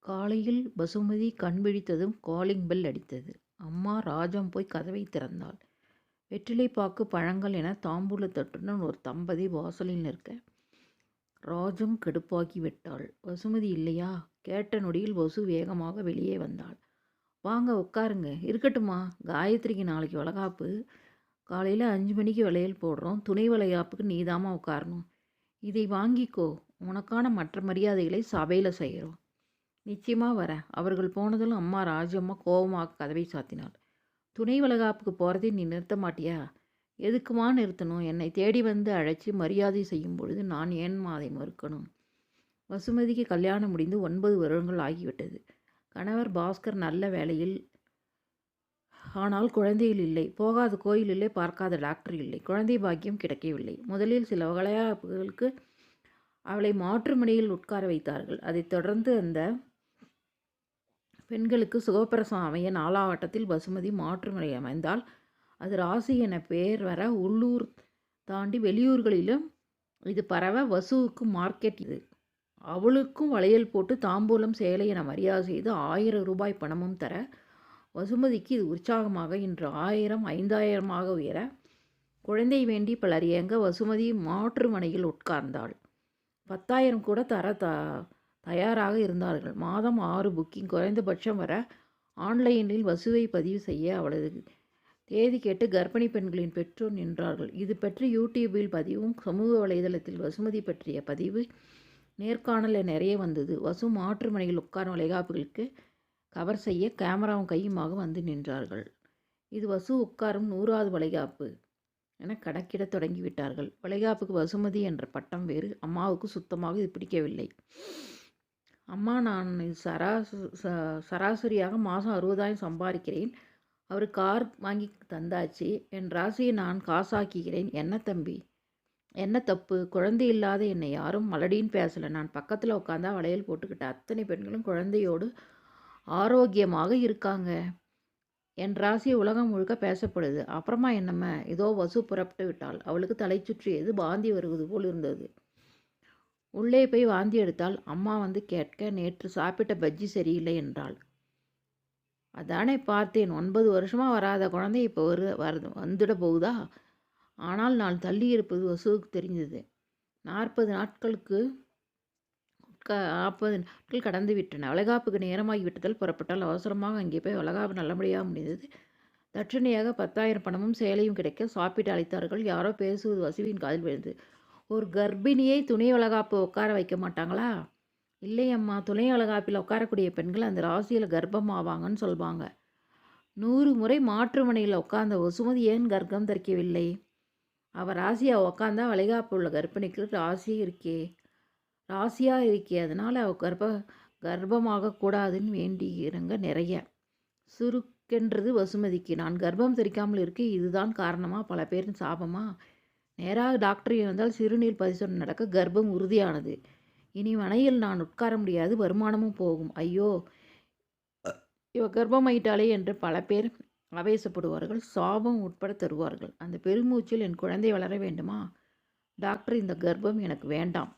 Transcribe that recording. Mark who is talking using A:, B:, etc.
A: காலையில் பசுமதி கண் விழித்ததும் calling bell அடித்தது. அம்மா ராஜம் போய் கதவை திறந்தாள். வெற்றிலைப்பாக்கு, பழங்கள் என தாம்பூலத் தட்டுடன் ஒரு தம்பதி வாசலில் நிற்க ராஜம் கடுப்பாகி விட்டாள். வசுமதி இல்லையா? கேட்ட நொடியில் வசு வேகமாக வெளியே வந்தாள். வாங்க உட்காருங்க. இருக்கட்டுமா, காயத்ரிக்கு நாளைக்கு வளகாப்பு. காலையில் 5 மணிக்கு வளையல் போடுறோம். துணை வளைகாப்புக்கு நீதாமா உட்காரணும். இதை வாங்கிக்கோ. உனக்கான மற்ற மரியாதைகளை சபையில் செய்கிறோம். நிச்சயமாக வரேன். அவர்கள் போனதும் அம்மா ராஜம்மா கோபமாக கதவை சாத்தினாள். துணை வளகாப்புக்கு போகிறதை நீ நிறுத்த மாட்டியா? எதுக்குமா நிறுத்தணும்? என்னை தேடி வந்து அழைச்சி மரியாதை செய்யும் பொழுது நான் ஏன்மா அதை மறுக்கணும்? வசுமதிக்கு கல்யாணம் முடிந்து 9 வருடங்கள் ஆகிவிட்டது. கணவர் பாஸ்கர் நல்ல வேலையில், ஆனால் குழந்தைகள் இல்லை. போகாத கோயில் இல்லை, பார்க்காத டாக்டர் இல்லை. குழந்தை பாக்கியம் கிடைக்கவில்லை. முதலில் சில வளைகாப்புகளுக்கு அவளை மாற்றுமனையில் உட்கார வைத்தார்கள். அதைத் தொடர்ந்து அந்த பெண்களுக்கு சுகப்பிரசவம் அமைய நாளாவட்டத்தில் வசுமதி மாற்றுமனை அமைந்தால் அது ராசி என பெயர் வர உள்ளூர் தாண்டி வெளியூர்களிலும் இது பரவ வசுவுக்கு மார்க்கெட் இது. அவளுக்கும் வளையல் போட்டு தாம்பூலம் சேலை என மரியாதை செய்து 1000 ரூபாய் பணமும் தர வசுமதிக்கு இது உற்சாகமாக இன்று 1000 5000 உயர குழந்தை வேண்டி பலர் ஏங்க வசுமதி மாற்றுமனையில் உட்கார்ந்தாள். 10,000 கூட தர தயாராக இருந்தார்கள். மாதம் 6 புக்கிங் குறைந்தபட்சம் வர ஆன்லைனில் வசுவை பதிவு செய்ய அவளது தேதி கேட்டு கர்ப்பிணி பெண்களின் பெற்றோர் நின்றார்கள். இது பற்றி யூடியூபில் பதிவும் சமூக வலைதளத்தில் வசுமதி பற்றிய பதிவு நேர்காணலில் நிறைய வந்தது. வசு மாற்றுமனையில் உட்காரும் வளைகாப்புகளுக்கு கவர் செய்ய கேமராவும் கையுமாக வந்து நின்றார்கள். இது வசு உட்காரும் 100வது வளைகாப்பு என கணக்கிட தொடங்கிவிட்டார்கள். வளைகாப்புக்கு வசுமதி என்ற பட்டம் வேறு. அம்மாவுக்கு சுத்தமாக இது பிடிக்கவில்லை. அம்மா, நான் சராசரியாக மாதம் 60,000 சம்பாதிக்கிறேன். அவர் கார் வாங்கி தந்தாச்சு. என் ராசியை நான் காசாக்கிக்கிறேன். என்ன தம்பி, என்ன தப்பு? குழந்தை இல்லாத என்னை யாரும் மலடின்னு பேசலை. நான் பக்கத்தில் உட்காந்தா வளையல் போட்டுக்கிட்ட அத்தனை பெண்களும் குழந்தையோடு ஆரோக்கியமாக இருக்காங்க. என் ராசி உலகம் முழுக்க பேசப்படுது. அப்புறமா என்னம்மா? ஏதோ வசு புறப்பட்டு விட்டாள். அவளுக்கு தலை சுற்றியது, வாந்தி வருவது போல் இருந்தது. உள்ளே போய் வாந்தி எடுத்தால் அம்மா வந்து கேட்க, நேற்று சாப்பிட்ட பஜ்ஜி சரியில்லை என்றாள். அதானே பார்த்தேன். 9 வருஷமாக வராத குழந்தை இப்போ வந்துட போகுதா? ஆனால் நான் தள்ளி இருப்பது வசுவுக்கு தெரிஞ்சது. 40 நாட்கள் கடந்து விட்டன. வளைகாப்புக்கு நேரமாகி விட்டதால் புறப்பட்டால் அவசரமாக அங்கே போய் வளைகாப்பு நல்லபடியாக முடிந்தது. தட்சணையாக 10,000 பணமும் சேலையும் கிடைக்க சாப்பிட்டு அழைத்தார்கள். யாரோ பேசுவது வசுவின் காதில் விழுந்தது. ஒரு கர்ப்பிணியை துணை வளைகாப்பு உட்கார வைக்க மாட்டாங்களா? இல்லை அம்மா, துணை வளைகாப்பில் உட்காரக்கூடிய பெண்கள் அந்த ராசியில் கர்ப்பமாவாங்கன்னு சொல்வாங்க. 100 முறை மாற்றுமனையில் உட்கார்ந்த வசுமதி ஏன் கர்ப்பம் தரிக்கவில்லை? அவள் ராசியாக உட்காந்தா வளைகாப்பு உள்ள கர்ப்பிணிக்கு ராசியாக இருக்கே. அதனால் அவள் கர்ப்பமாக கூடாதுன்னு வேண்டிக்கிறங்க நிறைய. சுருக்கென்றது வசுமதிக்கு. நான் கர்ப்பம் தரிக்காமல் இருக்க இதுதான் காரணமாக? பல பேரின் சாபமா? நேராக டாக்டர் வந்தால் சிறுநீர் பரிசோதனை நடக்க கர்ப்பம் உறுதியானது. இனி மனையில் நான் உட்கார முடியாது, வருமானமும் போகும். ஐயோ, இவ கர்ப்பமாயிட்டாளே என்று பல பேர் ஆவேசப்படுவார்கள். சாபம் உட்பட தருவார்கள். அந்த பெருமூச்சில் என் குழந்தை வளர வேண்டுமா? டாக்டர், இந்த கர்ப்பம் எனக்கு வேண்டாம்.